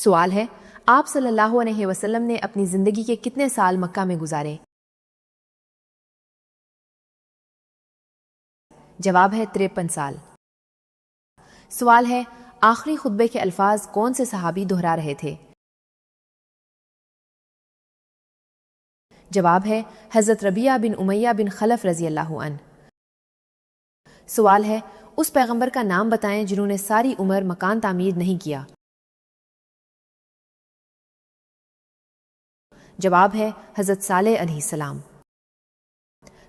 سوال ہے، آپ صلی اللہ علیہ وسلم نے اپنی زندگی کے کتنے سال مکہ میں گزارے؟ جواب ہے 53 سال۔ سوال ہے، آخری خطبے کے الفاظ کون سے صحابی دہرا رہے تھے؟ جواب ہے حضرت ربیعہ بن امیہ بن خلف رضی اللہ عنہ۔ سوال ہے، اس پیغمبر کا نام بتائیں جنہوں نے ساری عمر مکان تعمیر نہیں کیا۔ جواب ہے حضرت صالح علیہ السلام۔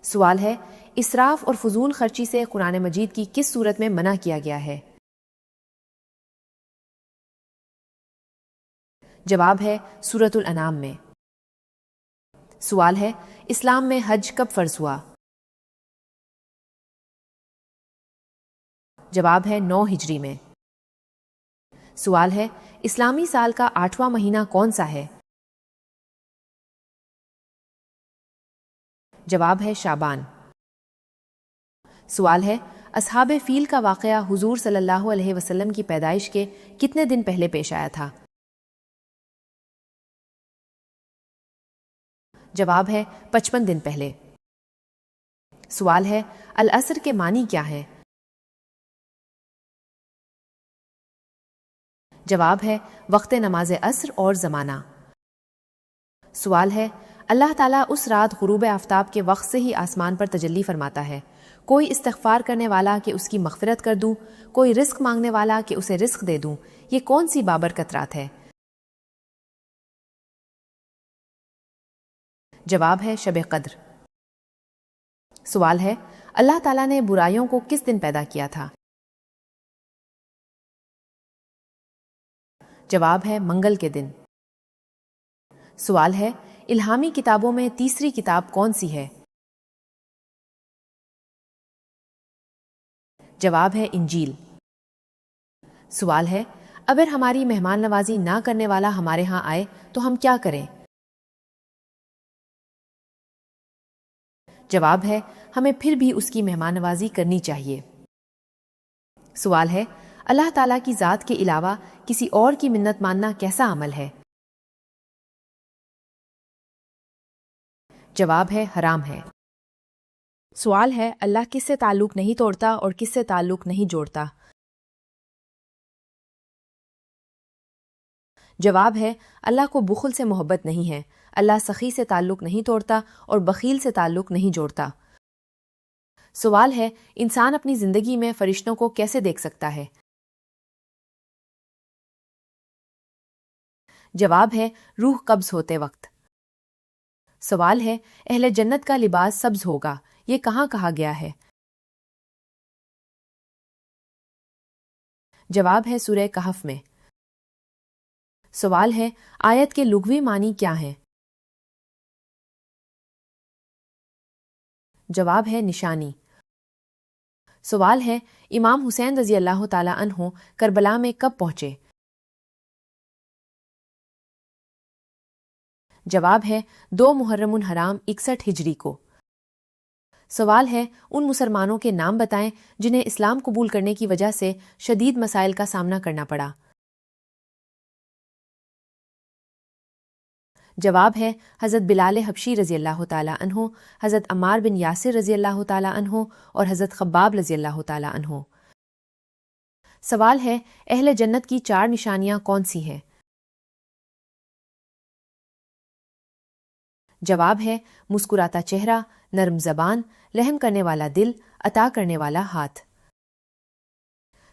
سوال ہے، اسراف اور فضول خرچی سے قرآن مجید کی کس صورت میں منع کیا گیا ہے؟ جواب ہے سورۃ الانعام میں۔ سوال ہے، اسلام میں حج کب فرض ہوا؟ جواب ہے 9 ہجری میں۔ سوال ہے، اسلامی سال کا 8واں مہینہ کون سا ہے؟ جواب ہے شعبان۔ سوال ہے، اصحاب فیل کا واقعہ حضور صلی اللہ علیہ وسلم کی پیدائش کے کتنے دن پہلے پیش آیا تھا؟ جواب ہے 55 دن پہلے۔ سوال ہے، العصر کے معنی کیا ہے؟ جواب ہے وقت نماز عصر اور زمانہ۔ سوال ہے، اللہ تعالیٰ اس رات غروب آفتاب کے وقت سے ہی آسمان پر تجلی فرماتا ہے، کوئی استغفار کرنے والا کہ اس کی مغفرت کر دوں، کوئی رزق مانگنے والا کہ اسے رزق دے دوں، یہ کون سی بابرکت رات ہے؟ جواب ہے شب قدر۔ سوال ہے، اللہ تعالیٰ نے برائیوں کو کس دن پیدا کیا تھا؟ جواب ہے منگل کے دن۔ سوال ہے، الہامی کتابوں میں تیسری کتاب کون سی ہے؟ جواب ہے انجیل۔ سوال ہے، اگر ہماری مہمان نوازی نہ کرنے والا ہمارے ہاں آئے تو ہم کیا کریں؟ جواب ہے ہمیں پھر بھی اس کی مہمان نوازی کرنی چاہیے۔ سوال ہے، اللہ تعالیٰ کی ذات کے علاوہ کسی اور کی منت ماننا کیسا عمل ہے؟ جواب ہے حرام ہے۔ سوال ہے، اللہ کس سے تعلق نہیں توڑتا اور کس سے تعلق نہیں جوڑتا؟ جواب ہے اللہ کو بخل سے محبت نہیں ہے، اللہ سخی سے تعلق نہیں توڑتا اور بخیل سے تعلق نہیں جوڑتا۔ سوال ہے، انسان اپنی زندگی میں فرشتوں کو کیسے دیکھ سکتا ہے؟ جواب ہے روح قبض ہوتے وقت۔ سوال ہے، اہل جنت کا لباس سبز ہوگا، یہ کہاں کہا گیا ہے؟ جواب ہے سورہ کہف میں۔ سوال ہے، آیت کے لغوی معنی کیا ہیں؟ جواب ہے نشانی۔ سوال ہے، امام حسین رضی اللہ تعالی عنہ کربلا میں کب پہنچے؟ جواب ہے 2 محرم الحرام 61 ہجری کو۔ سوال ہے، ان مسلمانوں کے نام بتائیں جنہیں اسلام قبول کرنے کی وجہ سے شدید مسائل کا سامنا کرنا پڑا۔ جواب ہے حضرت بلال حبشی رضی اللہ تعالی عنہ، حضرت عمار بن یاسر رضی اللہ تعالی عنہ اور حضرت خباب رضی اللہ تعالی عنہ۔ سوال ہے، اہل جنت کی 4 نشانیاں کون سی ہیں؟ جواب ہے مسکراتا چہرہ، نرم زبان، رحم کرنے والا دل، عطا کرنے والا ہاتھ۔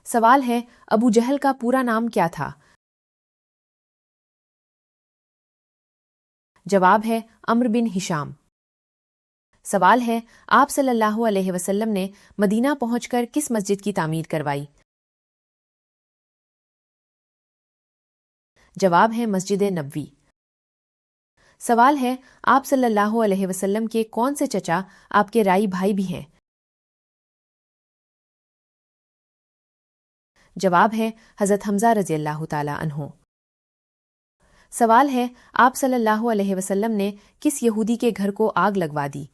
سوال ہے، ابو جہل کا پورا نام کیا تھا؟ جواب ہے عمرو بن ہشام۔ سوال ہے، آپ صلی اللہ علیہ وسلم نے مدینہ پہنچ کر کس مسجد کی تعمیر کروائی؟ جواب ہے مسجد نبوی۔ سوال ہے، آپ صلی اللہ علیہ وسلم کے کون سے چچا آپ کے رائی بھائی بھی ہیں؟ جواب ہے حضرت حمزہ رضی اللہ تعالی عنہ۔ سوال ہے، آپ صلی اللہ علیہ وسلم نے کس یہودی کے گھر کو آگ لگوا دی؟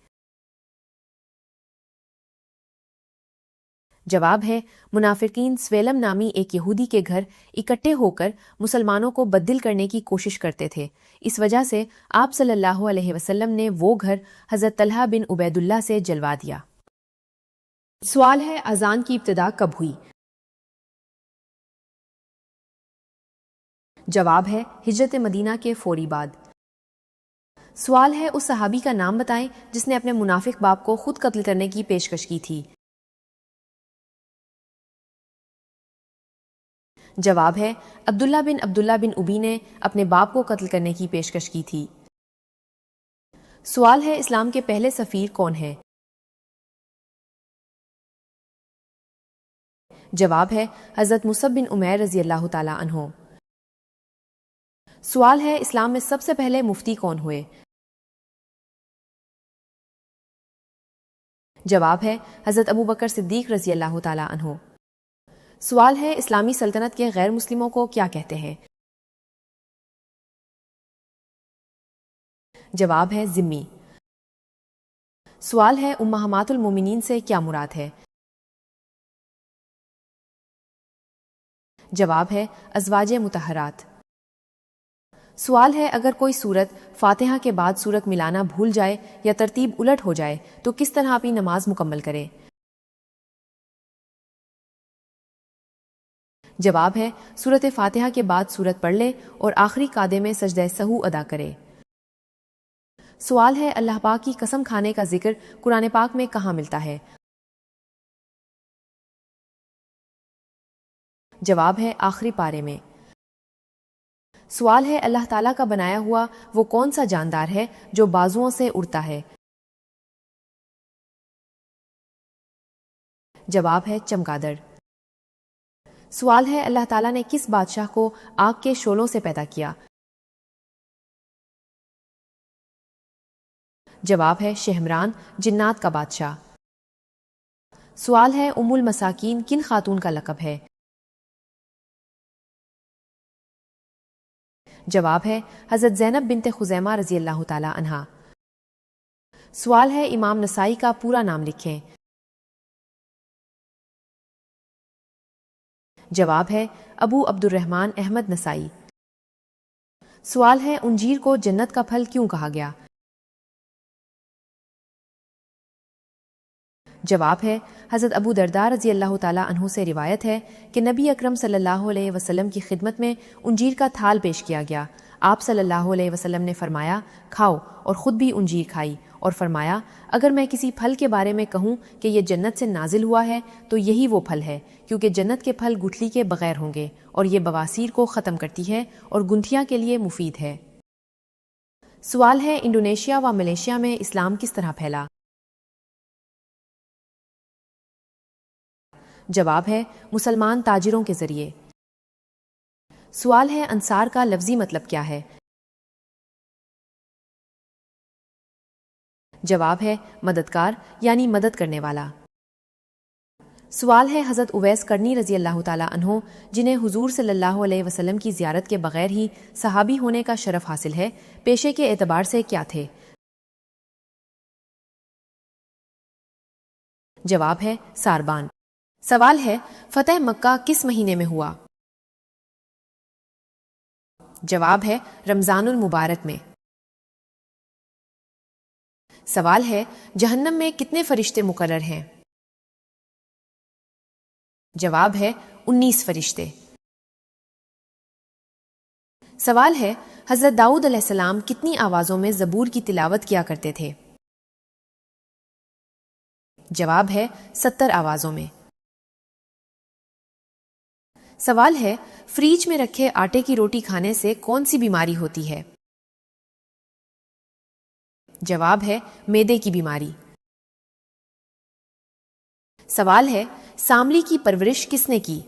جواب ہے، منافقین سویلم نامی ایک یہودی کے گھر اکٹھے ہو کر مسلمانوں کو بدل کرنے کی کوشش کرتے تھے۔ اس وجہ سے آپ صلی اللہ علیہ وسلم نے وہ گھر حضرت طلحہ بن عبید اللہ سے جلوا دیا۔ سوال ہے، اذان کی ابتدا کب ہوئی؟ جواب ہے، ہجرت مدینہ کے فوری بعد۔ سوال ہے، اس صحابی کا نام بتائیں جس نے اپنے منافق باپ کو خود قتل کرنے کی پیشکش کی تھی۔ جواب ہے، عبداللہ بن ابی نے اپنے باپ کو قتل کرنے کی پیشکش کی تھی۔ سوال ہے، اسلام کے پہلے سفیر کون ہیں؟ جواب ہے، حضرت مصعب بن عمیر رضی اللہ تعالی عنہ۔ سوال ہے، اسلام میں سب سے پہلے مفتی کون ہوئے؟ جواب ہے، حضرت ابو بکر صدیق رضی اللہ تعالی عنہ۔ سوال ہے، اسلامی سلطنت کے غیر مسلموں کو کیا کہتے ہیں؟ جواب ہے، ذمی۔ سوال ہے، امہات المومنین سے کیا مراد ہے؟ جواب ہے، ازواج مطہرات۔ سوال ہے، اگر کوئی سورت فاتحہ کے بعد سورت ملانا بھول جائے یا ترتیب الٹ ہو جائے تو کس طرح اپنی نماز مکمل کرے؟ جواب ہے، سورت فاتحہ کے بعد سورت پڑھ لے اور آخری قعدے میں سجدہ سہو ادا کرے۔ سوال ہے، اللہ پاک کی قسم کھانے کا ذکر قرآن پاک میں کہاں ملتا ہے؟ جواب ہے، آخری پارے میں۔ سوال ہے، اللہ تعالیٰ کا بنایا ہوا وہ کون سا جاندار ہے جو بازوؤں سے اڑتا ہے؟ جواب ہے، چمگادڑ۔ سوال ہے، اللہ تعالیٰ نے کس بادشاہ کو آگ کے شعلوں سے پیدا کیا؟ جواب ہے، شہمران، جنات کا بادشاہ۔ سوال ہے، ام المساکین کن خاتون کا لقب ہے؟ جواب ہے، حضرت زینب بنت خزیمہ رضی اللہ تعالی عنہا۔ سوال ہے، امام نسائی کا پورا نام لکھیں۔ جواب ہے، ابو عبد الرحمن احمد نسائی۔ سوال ہے، انجیر کو جنت کا پھل کیوں کہا گیا؟ جواب ہے، حضرت ابو درداء رضی اللہ تعالی عنہ سے روایت ہے کہ نبی اکرم صلی اللہ علیہ وسلم کی خدمت میں انجیر کا تھال پیش کیا گیا۔ آپ صلی اللہ علیہ وسلم نے فرمایا، کھاؤ، اور خود بھی انجیر کھائی اور فرمایا، اگر میں کسی پھل کے بارے میں کہوں کہ یہ جنت سے نازل ہوا ہے تو یہی وہ پھل ہے، کیونکہ جنت کے پھل گٹھلی کے بغیر ہوں گے اور یہ بواسیر کو ختم کرتی ہے اور گنتھیاں کے لیے مفید ہے۔ سوال ہے، انڈونیشیا و ملیشیا میں اسلام کس طرح پھیلا؟ جواب ہے، مسلمان تاجروں کے ذریعے۔ سوال ہے، انصار کا لفظی مطلب کیا ہے؟ جواب ہے، مددگار یعنی مدد کرنے والا۔ سوال ہے، حضرت اویس کرنی رضی اللہ تعالی عنہ جنہیں حضور صلی اللہ علیہ وسلم کی زیارت کے بغیر ہی صحابی ہونے کا شرف حاصل ہے، پیشے کے اعتبار سے کیا تھے؟ جواب ہے، ساربان۔ سوال ہے، فتح مکہ کس مہینے میں ہوا؟ جواب ہے، رمضان المبارک میں۔ سوال ہے، جہنم میں کتنے فرشتے مقرر ہیں؟ جواب ہے، 19 فرشتے۔ سوال ہے، حضرت داؤد علیہ السلام کتنی آوازوں میں زبور کی تلاوت کیا کرتے تھے؟ جواب ہے، 70 آوازوں میں۔ سوال ہے، فریج میں رکھے آٹے کی روٹی کھانے سے کون سی بیماری ہوتی ہے؟ جواب ہے، معدے کی بیماری۔ سوال ہے، ساملی کی پرورش کس نے کی؟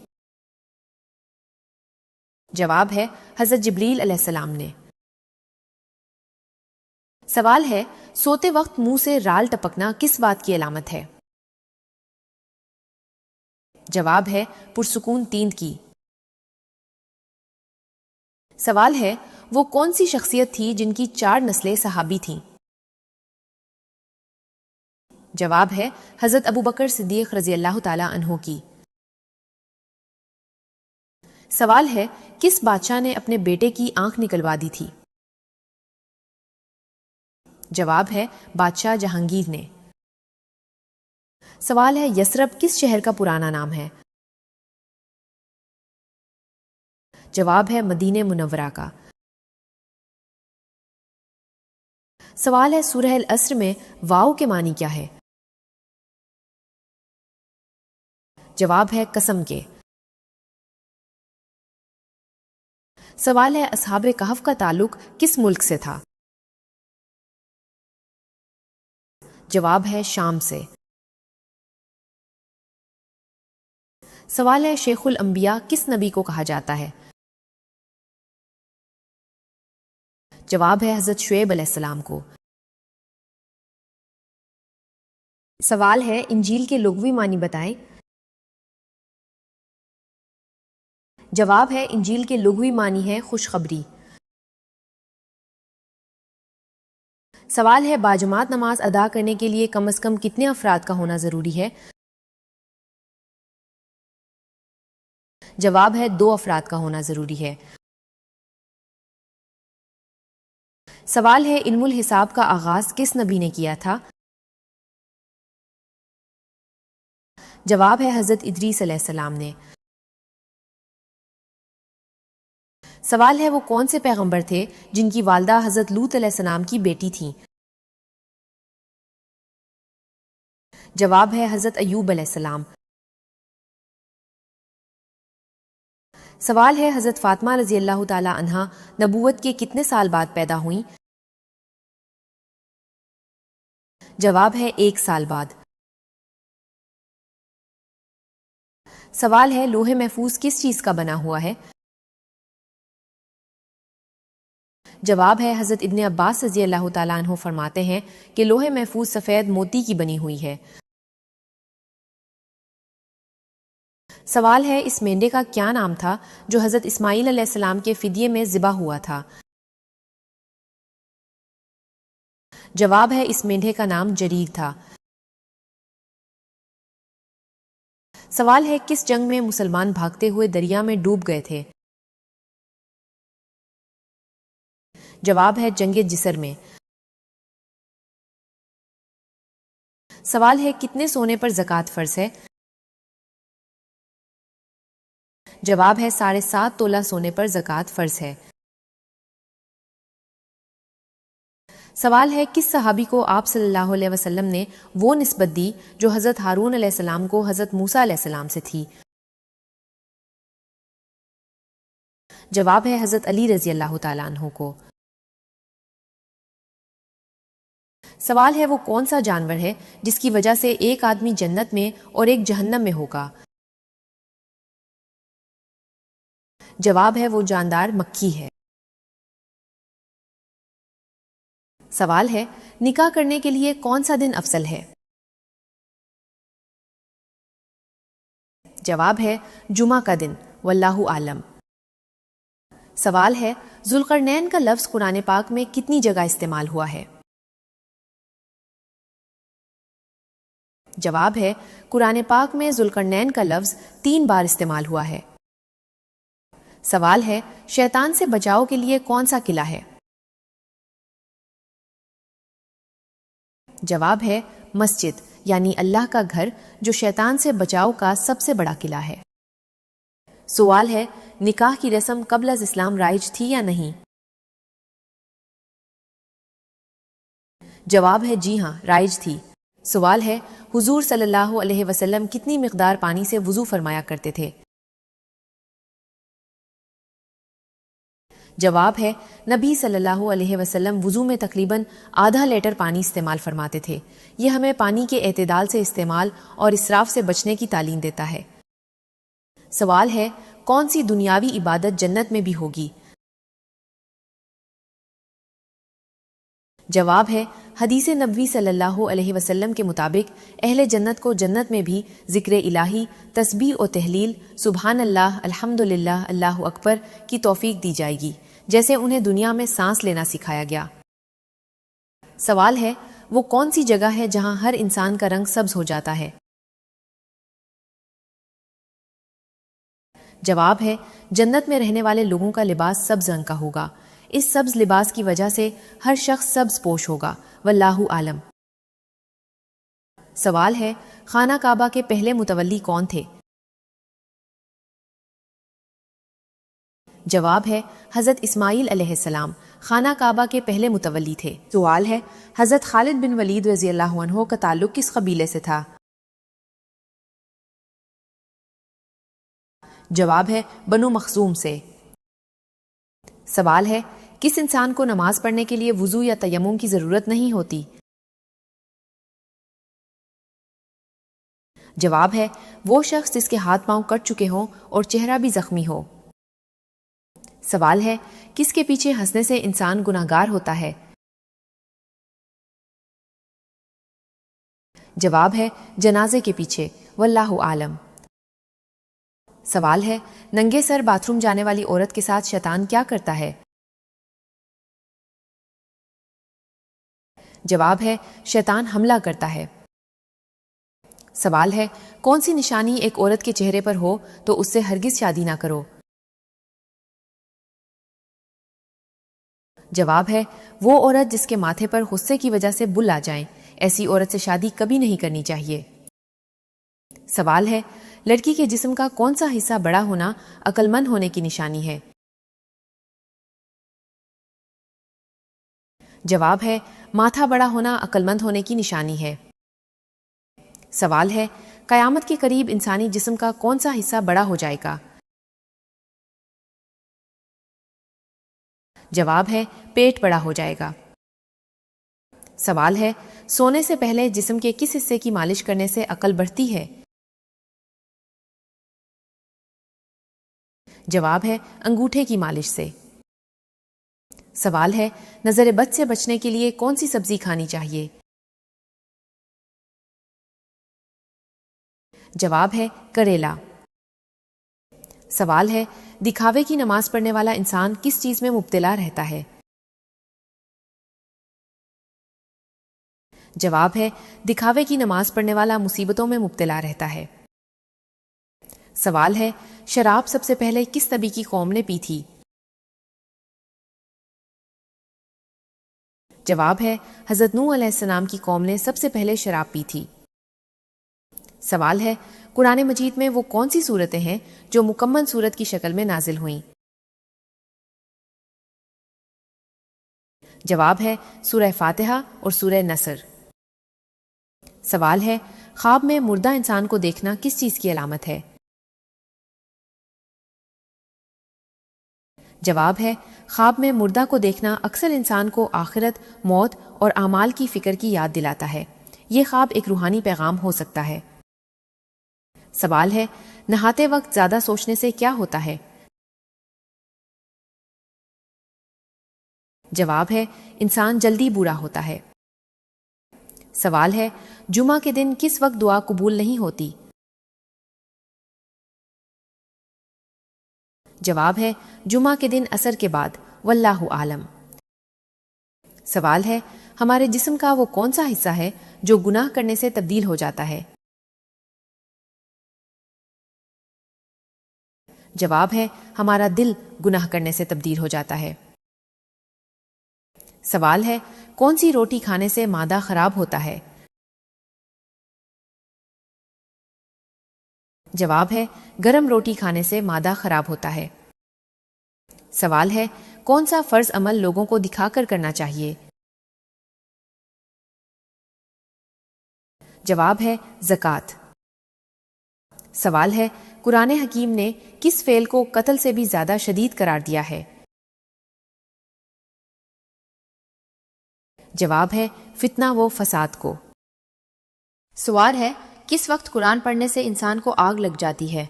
جواب ہے، حضرت جبریل علیہ السلام نے۔ سوال ہے، سوتے وقت منہ سے رال ٹپکنا کس بات کی علامت ہے؟ جواب ہے، پرسکون نیند کی۔ سوال ہے، وہ کون سی شخصیت تھی جن کی 4 نسلیں صحابی تھیں؟ جواب ہے حضرت ابو بکر صدیق رضی اللہ تعالی عنہ کی۔ سوال ہے کس بادشاہ نے اپنے بیٹے کی آنکھ نکلوا دی تھی؟ جواب ہے بادشاہ جہانگیر نے۔ سوال ہے یثرب کس شہر کا پرانا نام ہے؟ جواب ہے مدینہ منورہ کا۔ سوال ہے سورہ العصر میں واو کے معنی کیا ہے؟ جواب ہے قسم کے۔ سوال ہے اصحاب کہف کا تعلق کس ملک سے تھا؟ جواب ہے شام سے۔ سوال ہے شیخ الانبیاء کس نبی کو کہا جاتا ہے؟ جواب ہے حضرت شعیب علیہ السلام کو۔ سوال ہے انجیل کے لغوی معنی بتائیں۔ جواب ہے انجیل کے لغوی معنی ہے خوشخبری۔ سوال ہے باجماعت نماز ادا کرنے کے لیے کم از کم کتنے افراد کا ہونا ضروری ہے؟ جواب ہے 2 افراد کا ہونا ضروری ہے۔ سوال ہے علم الحساب کا آغاز کس نبی نے کیا تھا؟ جواب ہے حضرت ادریس علیہ السلام نے۔ سوال ہے وہ کون سے پیغمبر تھے جن کی والدہ حضرت لوط علیہ السلام کی بیٹی تھیں؟ جواب ہے حضرت ایوب علیہ السلام۔ سوال ہے حضرت فاطمہ رضی اللہ تعالی عنہا نبوت کے کتنے سال بعد پیدا ہوئیں؟ جواب ہے 1 سال بعد۔ سوال ہے لوح محفوظ کس چیز کا بنا ہوا ہے؟ جواب ہے حضرت ابن عباس رضی اللہ تعالیٰ عنہ فرماتے ہیں کہ لوح محفوظ سفید موتی کی بنی ہوئی ہے۔ سوال ہے اس مینڈے کا کیا نام تھا جو حضرت اسماعیل علیہ السلام کے فدیے میں ذبح ہوا تھا؟ جواب ہے اس مینڈے کا نام جریر تھا۔ سوال ہے کس جنگ میں مسلمان بھاگتے ہوئے دریا میں ڈوب گئے تھے؟ جواب ہے جنگ جسر میں۔ سوال ہے کتنے سونے پر زکوٰۃ فرض ہے؟ جواب ہے 7.5 تولہ سونے پر زکوٰۃ فرض ہے۔ سوال ہے کس صحابی کو آپ صلی اللہ علیہ وسلم نے وہ نسبت دی جو حضرت ہارون علیہ السلام کو حضرت موسیٰ علیہ السلام سے تھی؟ جواب ہے حضرت علی رضی اللہ تعالیٰ عنہ کو۔ سوال ہے وہ کون سا جانور ہے جس کی وجہ سے ایک آدمی جنت میں اور ایک جہنم میں ہوگا؟ جواب ہے وہ جاندار مکھی ہے۔ سوال ہے نکاح کرنے کے لیے کون سا دن افضل ہے؟ جواب ہے جمعہ کا دن، واللہ عالم۔ سوال ہے ذوالقرنین کا لفظ قرآن پاک میں کتنی جگہ استعمال ہوا ہے؟ جواب ہے قرآن پاک میں ذوالقرنین کا لفظ 3 بار استعمال ہوا ہے۔ سوال ہے شیطان سے بچاؤ کے لیے کون سا قلعہ ہے؟ جواب ہے مسجد، یعنی اللہ کا گھر جو شیطان سے بچاؤ کا سب سے بڑا قلعہ ہے۔ سوال ہے نکاح کی رسم قبل از اسلام رائج تھی یا نہیں؟ جواب ہے جی ہاں، رائج تھی۔ سوال ہے حضور صلی اللہ علیہ وسلم کتنی مقدار پانی سے وضو فرمایا کرتے تھے؟ جواب ہے نبی صلی اللہ علیہ وسلم وضو میں تقریباً ½ لیٹر پانی استعمال فرماتے تھے۔ یہ ہمیں پانی کے اعتدال سے استعمال اور اسراف سے بچنے کی تعلیم دیتا ہے۔ سوال ہے کون سی دنیاوی عبادت جنت میں بھی ہوگی؟ جواب ہے حدیث نبوی صلی اللہ علیہ وسلم کے مطابق اہل جنت کو جنت میں بھی ذکر الہی، تسبیح و تحلیل، سبحان اللہ، الحمدللہ، اللہ اکبر کی توفیق دی جائے گی، جیسے انہیں دنیا میں سانس لینا سکھایا گیا۔ سوال ہے وہ کون سی جگہ ہے جہاں ہر انسان کا رنگ سبز ہو جاتا ہے؟ جواب ہے جنت میں رہنے والے لوگوں کا لباس سبز رنگ کا ہوگا، اس سبز لباس کی وجہ سے ہر شخص سبز پوش ہوگا، واللہ عالم۔ سوال ہے خانہ کعبہ کے پہلے متولی کون تھے؟ جواب ہے حضرت اسماعیل علیہ السلام خانہ کعبہ کے پہلے متولی تھے۔ سوال ہے حضرت خالد بن ولید رضی اللہ عنہ کا تعلق کس قبیلے سے تھا؟ جواب ہے بنو مخزوم سے۔ سوال ہے کس انسان کو نماز پڑھنے کے لیے وضو یا تیمم کی ضرورت نہیں ہوتی؟ جواب ہے وہ شخص جس کے ہاتھ پاؤں کٹ چکے ہوں اور چہرہ بھی زخمی ہو۔ سوال ہے کس کے پیچھے ہنسنے سے انسان گناہگار ہوتا ہے؟ جواب ہے جنازے کے پیچھے، واللہ عالم۔ سوال ہے ننگے سر باتھ روم جانے والی عورت کے ساتھ شیطان کیا کرتا ہے؟ جواب ہے شیطان حملہ کرتا ہے۔ سوال ہے کون سی نشانی ایک عورت کے چہرے پر ہو تو اس سے ہرگز شادی نہ کرو؟ جواب ہے وہ عورت جس کے ماتھے پر غصے کی وجہ سے بل آ جائیں، ایسی عورت سے شادی کبھی نہیں کرنی چاہیے۔ سوال ہے لڑکی کے جسم کا کون سا حصہ بڑا ہونا عقل مند ہونے کی نشانی ہے؟ جواب ہے ماتھا بڑا ہونا عقل مند ہونے کی نشانی ہے۔ سوال ہے قیامت کے قریب انسانی جسم کا کون سا حصہ بڑا ہو جائے گا؟ جواب ہے پیٹ بڑا ہو جائے گا۔ سوال ہے سونے سے پہلے جسم کے کس حصے کی مالش کرنے سے عقل بڑھتی ہے؟ جواب ہے انگوٹھے کی مالش سے۔ سوال ہے نظر بد سے بچنے کے لیے کون سی سبزی کھانی چاہیے؟ جواب ہے کریلا۔ سوال ہے دکھاوے کی نماز پڑھنے والا انسان کس چیز میں مبتلا رہتا ہے؟ جواب ہے دکھاوے کی نماز پڑھنے والا مصیبتوں میں مبتلا رہتا ہے۔ سوال ہے شراب سب سے پہلے کس نبی کی قوم نے پی تھی؟ جواب ہے حضرت نوح علیہ السلام کی قوم نے سب سے پہلے شراب پی تھی۔ سوال ہے قرآن مجید میں وہ کون سی صورتیں ہیں جو مکمل صورت کی شکل میں نازل ہوئیں؟ جواب ہے سورہ فاتحہ اور سورہ نصر۔ سوال ہے خواب میں مردہ انسان کو دیکھنا کس چیز کی علامت ہے؟ جواب ہے خواب میں مردہ کو دیکھنا اکثر انسان کو آخرت، موت اور اعمال کی فکر کی یاد دلاتا ہے۔ یہ خواب ایک روحانی پیغام ہو سکتا ہے۔ سوال ہے نہاتے وقت زیادہ سوچنے سے کیا ہوتا ہے؟ جواب ہے انسان جلدی بوڑھا ہوتا ہے۔ سوال ہے جمعہ کے دن کس وقت دعا قبول نہیں ہوتی؟ جواب ہے جمعہ کے دن عصر کے بعد، واللہ عالم۔ سوال ہے ہمارے جسم کا وہ کون سا حصہ ہے جو گناہ کرنے سے تبدیل ہو جاتا ہے؟ جواب ہے ہمارا دل گناہ کرنے سے تبدیل ہو جاتا ہے۔ سوال ہے کون سی روٹی کھانے سے معدہ خراب ہوتا ہے؟ جواب ہے گرم روٹی کھانے سے معدہ خراب ہوتا ہے۔ سوال ہے کون سا فرض عمل لوگوں کو دکھا کر کرنا چاہیے؟ جواب ہے زکوٰۃ۔ سوال ہے قرآن حکیم نے کس فعل کو قتل سے بھی زیادہ شدید قرار دیا ہے؟ جواب ہے فتنہ و فساد کو۔ سوال ہے کس وقت قرآن پڑھنے سے انسان کو آگ لگ جاتی ہے؟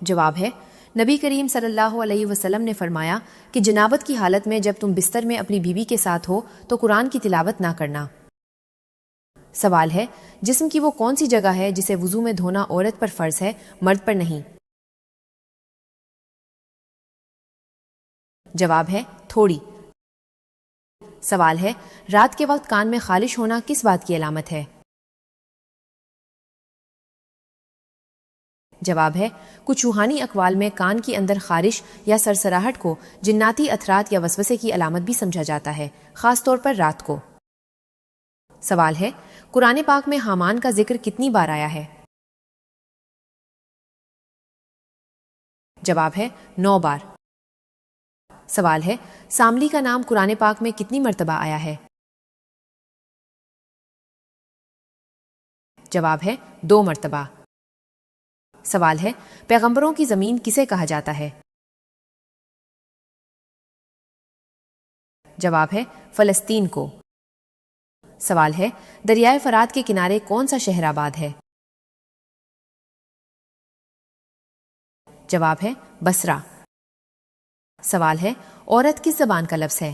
جواب ہے نبی کریم صلی اللہ علیہ وسلم نے فرمایا کہ جنابت کی حالت میں جب تم بستر میں اپنی بیوی کے ساتھ ہو تو قرآن کی تلاوت نہ کرنا۔ سوال ہے جسم کی وہ کون سی جگہ ہے جسے وضو میں دھونا عورت پر فرض ہے، مرد پر نہیں؟ جواب ہے تھوڑی۔ سوال ہے رات کے وقت کان میں خارش ہونا کس بات کی علامت ہے؟ جواب ہے کچھ روحانی اقوال میں کان کے اندر خارش یا سرسراہٹ کو جناتی اثرات یا وسوسے کی علامت بھی سمجھا جاتا ہے، خاص طور پر رات کو۔ سوال ہے قرآن پاک میں حامان کا ذکر کتنی بار آیا ہے؟ جواب ہے 9 بار۔ سوال ہے ساملی کا نام قرآن پاک میں کتنی مرتبہ آیا ہے؟ جواب ہے 2 مرتبہ۔ سوال ہے پیغمبروں کی زمین کسے کہا جاتا ہے؟ جواب ہے فلسطین کو۔ سوال ہے دریائے فرات کے کنارے کون سا شہر آباد ہے؟ جواب ہے بصرہ۔ سوال ہے عورت کس زبان کا لفظ ہے؟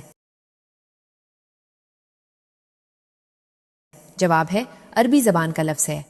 جواب ہے عربی زبان کا لفظ ہے۔